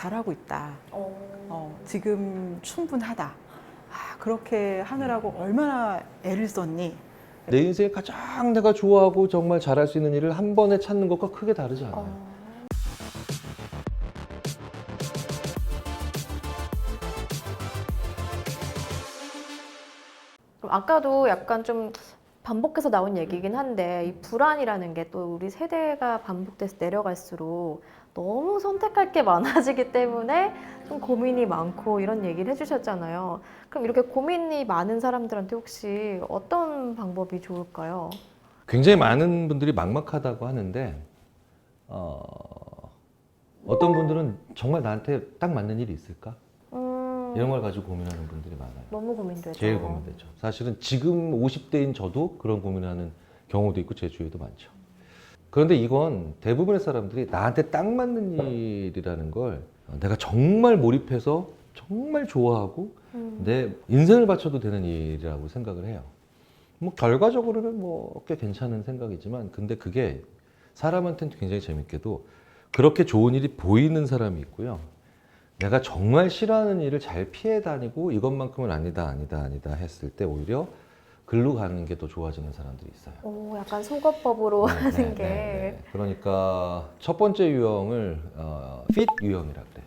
잘하고 있다. 지금 충분하다. 그렇게 하느라고 얼마나 애를 썼니? 내 인생에 가장 내가 좋아하고 정말 잘할 수 있는 일을 한 번에 찾는 것과 크게 다르지 않아요. 그럼 아까도 약간 좀 반복해서 나온 얘기긴 한데 이 불안이라는 게 또 우리 세대가 반복돼서 내려갈수록 너무 선택할 게 많아지기 때문에 좀 고민이 많고 이런 얘기를 해주셨잖아요. 그럼 이렇게 고민이 많은 사람들한테 혹시 어떤 방법이 좋을까요? 굉장히 많은 분들이 막막하다고 하는데 어떤 분들은 정말 나한테 딱 맞는 일이 있을까? 이런 걸 가지고 고민하는 분들이 많아요. 너무 고민되죠. 제일 고민되죠. 사실은 지금 50대인 저도 그런 고민하는 경우도 있고 제 주위에도 많죠. 그런데 이건 대부분의 사람들이 나한테 딱 맞는 일이라는 걸 내가 정말 몰입해서 정말 좋아하고 내 인생을 바쳐도 되는 일이라고 생각을 해요. 뭐 결과적으로는 뭐 꽤 괜찮은 생각이지만 근데 그게 사람한테는 굉장히 재밌게도 그렇게 좋은 일이 보이는 사람이 있고요. 내가 정말 싫어하는 일을 잘 피해 다니고 이것만큼은 아니다 했을 때 오히려 글로 가는 게 더 좋아지는 사람들이 있어요. 오, 약간 속어법으로 하는 게. 그러니까 첫 번째 유형을 fit 유형이라 그래요.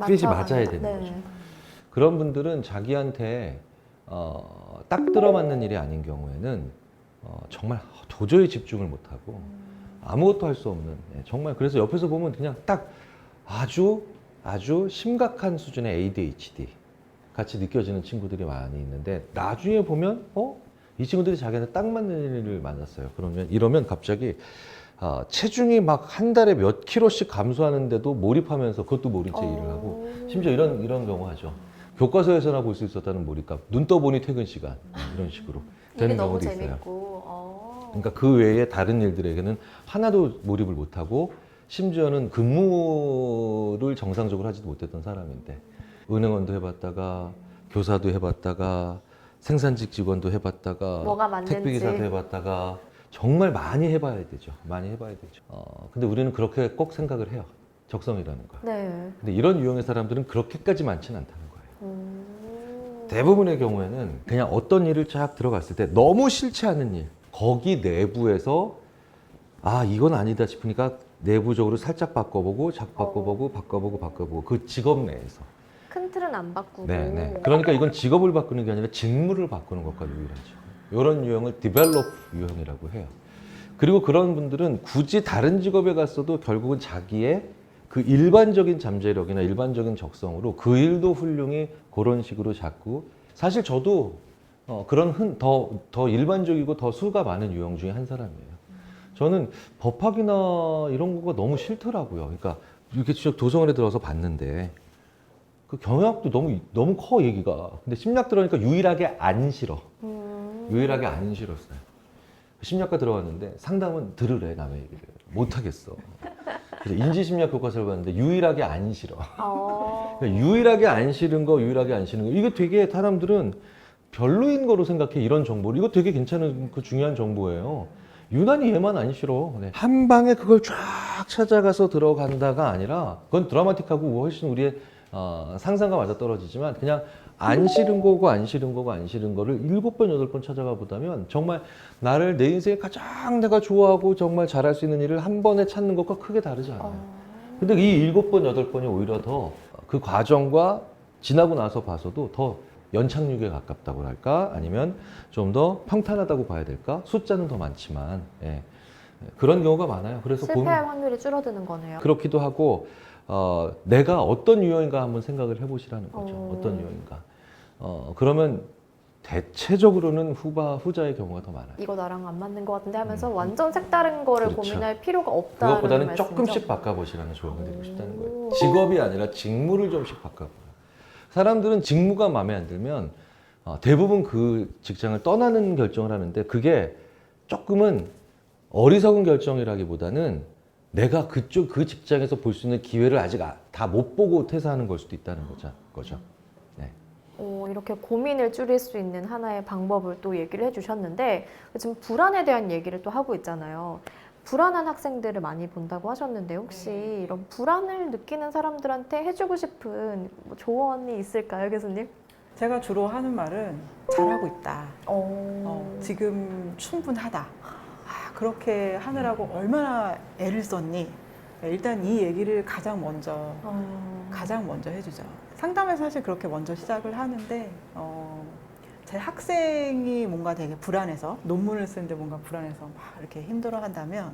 fit이 맞아야 되는 거죠. 그런 분들은 자기한테 딱 들어맞는 일이 아닌 경우에는 정말 도저히 집중을 못하고 아무것도 할 수 없는 정말 그래서 옆에서 보면 그냥 딱 아주 심각한 수준의 ADHD 같이 느껴지는 친구들이 많이 있는데 나중에 보면 이 친구들이 자기한테 딱 맞는 일을 만났어요. 이러면 갑자기 체중이 막 한 달에 몇 킬로씩 감소하는데도 몰입하면서 그것도 모른 채 일을 하고 심지어 이런 경우 하죠. 교과서에서나 볼 수 있었다는 몰입감. 눈 떠보니 퇴근 시간 이런 식으로 되는 경우도 있어요. 재밌고. 그러니까 그 외에 다른 일들에게는 하나도 몰입을 못하고 심지어는 근무를 정상적으로 하지도 못했던 사람인데 은행원도 해봤다가 교사도 해봤다가 생산직 직원도 해봤다가 뭐가 맞는지. 택배기사도 해봤다가 정말 많이 해봐야 되죠. 많이 해봐야 되죠. 근데 우리는 그렇게 꼭 생각을 해요. 적성이라는 걸. 네. 근데 이런 유형의 사람들은 그렇게까지 많지는 않다는 거예요. 대부분의 경우에는 그냥 어떤 일을 쫙 들어갔을 때 너무 싫지 않은 일 거기 내부에서 이건 아니다 싶으니까 내부적으로 살짝 바꿔보고 바꿔보고 그 직업 내에서 큰 틀은 안 바꾸고. 네. 그러니까 이건 직업을 바꾸는 게 아니라 직무를 바꾸는 것과 유일하죠. 이런 유형을 develop 유형이라고 해요. 그리고 그런 분들은 굳이 다른 직업에 갔어도 결국은 자기의 그 일반적인 잠재력이나 일반적인 적성으로 그 일도 훌륭히 그런 식으로 자꾸 사실 저도 그런 더 일반적이고 더 수가 많은 유형 중에 한 사람이에요. 저는 법학이나 이런 거가 너무 싫더라고요. 그러니까 이렇게 쭉 도서관에 들어서 봤는데 그 경영학도 너무 커 얘기가. 근데 심리학 들어가니까 유일하게 안 싫어. 유일하게 안 싫었어요. 심리학과 들어갔는데 상담은 들으래 남의 얘기를 못 하겠어. 그래서 인지심리학 교과서를 봤는데 유일하게 안 싫어. 그러니까 유일하게 안 싫은 거 이게 되게 사람들은 별로인 거로 생각해. 이런 정보를 이거 되게 괜찮은 그 중요한 정보예요. 유난히 얘만 안 싫어. 한 방에 그걸 쫙 찾아가서 들어간다가 아니라 그건 드라마틱하고 훨씬 우리의 상상과 맞아떨어지지만 그냥 안 싫은 거고 안 싫은 거를 7번, 8번 찾아가 보다면 정말 나를 내 인생에 가장 내가 좋아하고 정말 잘할 수 있는 일을 한 번에 찾는 것과 크게 다르지 않아요. 근데 이 7번, 8번이 오히려 더 그 과정과 지나고 나서 봐서도 더 연착륙에 가깝다고 할까? 아니면 좀 더 평탄하다고 봐야 될까? 숫자는 더 많지만 그런 경우가 많아요. 그래서 실패할 확률이 줄어드는 거네요. 그렇기도 하고 내가 어떤 유형인가 한번 생각을 해보시라는 거죠. 어떤 유형인가. 그러면 대체적으로는 후자의 경우가 더 많아요. 이거 나랑 안 맞는 것 같은데 하면서 완전 색다른 거를 그렇죠. 고민할 필요가 없다는 그것보다는 말씀이죠? 조금씩 바꿔보시라는 조언을 드리고 싶다는 거예요. 직업이 아니라 직무를 좀씩 바꿔봐요. 사람들은 직무가 마음에 안 들면 대부분 그 직장을 떠나는 결정을 하는데 그게 조금은 어리석은 결정이라기보다는 내가 그 직장에서 볼 수 있는 기회를 아직 다 못 보고 퇴사하는 걸 수도 있다는 거죠. 네. 이렇게 고민을 줄일 수 있는 하나의 방법을 또 얘기를 해주셨는데 지금 불안에 대한 얘기를 또 하고 있잖아요. 불안한 학생들을 많이 본다고 하셨는데 혹시 이런 불안을 느끼는 사람들한테 해주고 싶은 뭐 조언이 있을까요, 교수님? 제가 주로 하는 말은 잘하고 있다. 지금 충분하다. 그렇게 하느라고 얼마나 애를 썼니? 일단 이 얘기를 가장 먼저 해주죠. 상담에서 사실 그렇게 먼저 시작을 하는데 제 학생이 뭔가 되게 불안해서 논문을 쓰는데 뭔가 불안해서 막 이렇게 힘들어한다면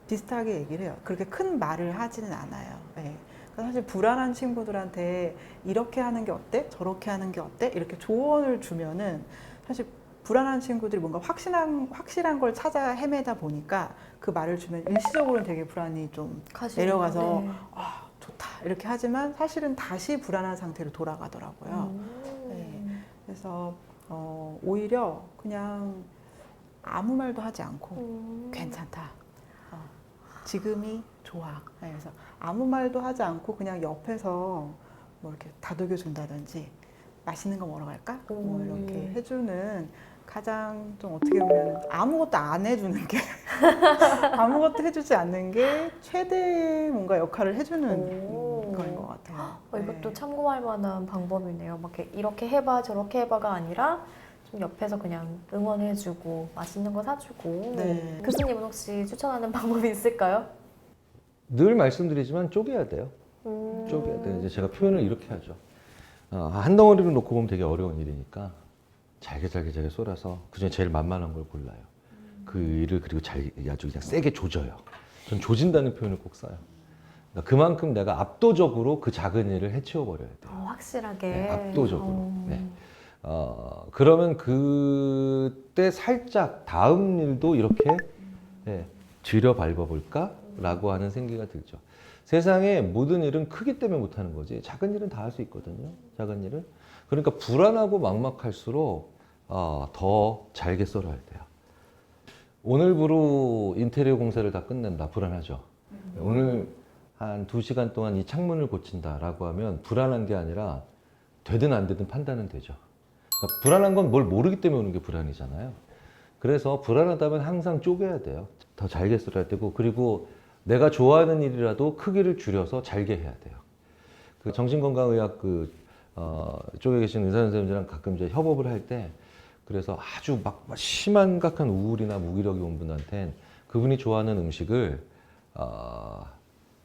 비슷하게 얘기를 해요. 그렇게 큰 말을 하지는 않아요. 네. 사실 불안한 친구들한테 이렇게 하는 게 어때? 저렇게 하는 게 어때? 이렇게 조언을 주면은 사실 불안한 친구들이 뭔가 확실한 걸 찾아 헤매다 보니까 그 말을 주면 일시적으로는 되게 불안이 좀 내려가서 아, 좋다 이렇게 하지만 사실은 다시 불안한 상태로 돌아가더라고요. 네. 그래서 오히려 그냥 아무 말도 하지 않고 괜찮다. 지금이 좋아. 그래서 아무 말도 하지 않고 그냥 옆에서 뭐 이렇게 다독여 준다든지 맛있는 거 먹으러 갈까? 뭐 이렇게 해주는 가장 좀 어떻게 보면 아무것도 안 해주는 게 아무것도 해주지 않는 게 최대 뭔가 역할을 해주는 거인 것 같아요. 이것도 참고할 만한 방법이네요. 막 이렇게 해봐 저렇게 해봐가 아니라 좀 옆에서 그냥 응원해주고 맛있는 거 사주고. 네. 교수님은 혹시 추천하는 방법이 있을까요? 늘 말씀드리지만 쪼개야 돼요. 쪼개야 돼요. 이제 제가 표현을 이렇게 하죠. 한 덩어리로 놓고 보면 되게 어려운 일이니까 잘게 썰어서 그중에 제일 만만한 걸 골라요. 그 일을 그리고 아주 그냥 세게 조져요. 전 조진다는 표현을 꼭 써요. 그러니까 그만큼 내가 압도적으로 그 작은 일을 해치워 버려야 돼요. 확실하게. 네, 압도적으로. 네. 그러면 그때 살짝 다음 일도 이렇게 들여 밟아볼까? 라고 하는 생기가 들죠. 세상에 모든 일은 크기 때문에 못하는 거지 작은 일은 다 할 수 있거든요. 작은 일은. 그러니까 불안하고 막막할수록 더 잘게 썰어야 돼요. 오늘부로 인테리어 공사를 다 끝낸다. 불안하죠. 오늘 한 2시간 동안 이 창문을 고친다라고 하면 불안한 게 아니라 되든 안 되든 판단은 되죠. 그러니까 불안한 건 뭘 모르기 때문에 오는 게 불안이잖아요. 그래서 불안하다면 항상 쪼개야 돼요. 더 잘게 썰어야 되고 그리고 내가 좋아하는 일이라도 크기를 줄여서 잘게 해야 돼요. 그 정신건강의학 쪽에 계신 의사 선생님들이랑 가끔 이제 협업을 할 때 그래서 아주 막 심각한 우울이나 무기력이 온 분한테는 그분이 좋아하는 음식을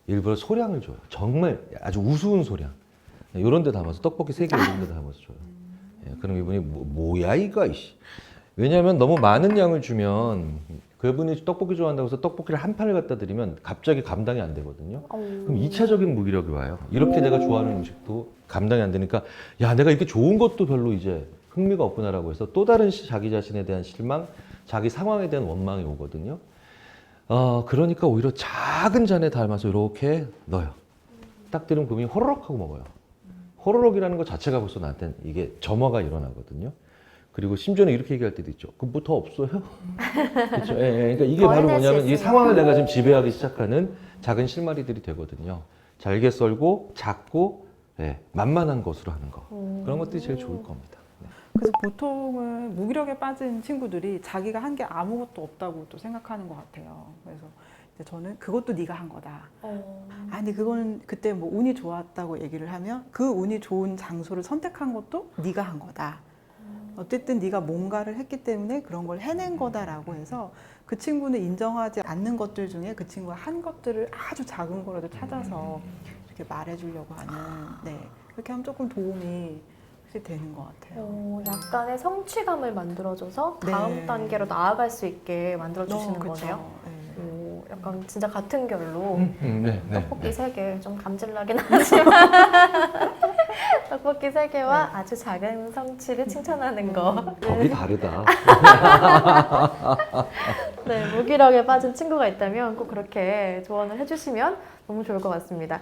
일부러 소량을 줘요. 정말 아주 우스운 소량. 이런 데 담아서 떡볶이 3개 이런 데 담아서 줘요. 그럼 이분이 뭐야 이거 이씨. 왜냐하면 너무 많은 양을 주면 그분이 떡볶이 좋아한다고 해서 떡볶이를 한 판을 갖다 드리면 갑자기 감당이 안 되거든요. 그럼 2차적인 무기력이 와요. 이렇게 내가 좋아하는 음식도 감당이 안 되니까 야 내가 이렇게 좋은 것도 별로 이제 흥미가 없구나라고 해서 또 다른 자기 자신에 대한 실망, 자기 상황에 대한 원망이 오거든요. 그러니까 오히려 작은 잔에 담아서 이렇게 넣어요. 딱 들으면 그분이 호로록 하고 먹어요. 호로록이라는 것 자체가 벌써 나한테는 이게 점화가 일어나거든요. 그리고 심지어는 이렇게 얘기할 때도 있죠. 그럼 뭐 더 없어요? 그렇죠. 그러니까 이게 바로 뭐냐면 이 상황을 내가 지금 지배하기 시작하는 작은 실마리들이 되거든요. 잘게 썰고 작고 만만한 것으로 하는 거. 그런 것들이 제일 좋을 겁니다. 그래서 보통은 무기력에 빠진 친구들이 자기가 한 게 아무것도 없다고 또 생각하는 것 같아요. 그래서 이제 저는 그것도 네가 한 거다. 아니 그거는 그때 뭐 운이 좋았다고 얘기를 하면 그 운이 좋은 장소를 선택한 것도 네가 한 거다. 어쨌든 네가 뭔가를 했기 때문에 그런 걸 해낸 거다라고 해서 그 친구는 인정하지 않는 것들 중에 그 친구가 한 것들을 아주 작은 거라도 찾아서 이렇게 말해주려고 하는 그렇게 하면 조금 도움이 되는 것 같아요. 약간의 성취감을 만들어줘서 다음 단계로 나아갈 수 있게 만들어주시는 거네요. 약간 진짜 같은 결로 떡볶이 3개 좀 감질나긴 하지만 떡볶이 3개와 아주 작은 성취를 칭찬하는 거. 법이 다르다. 무기력에 빠진 친구가 있다면 꼭 그렇게 조언을 해주시면 너무 좋을 것 같습니다.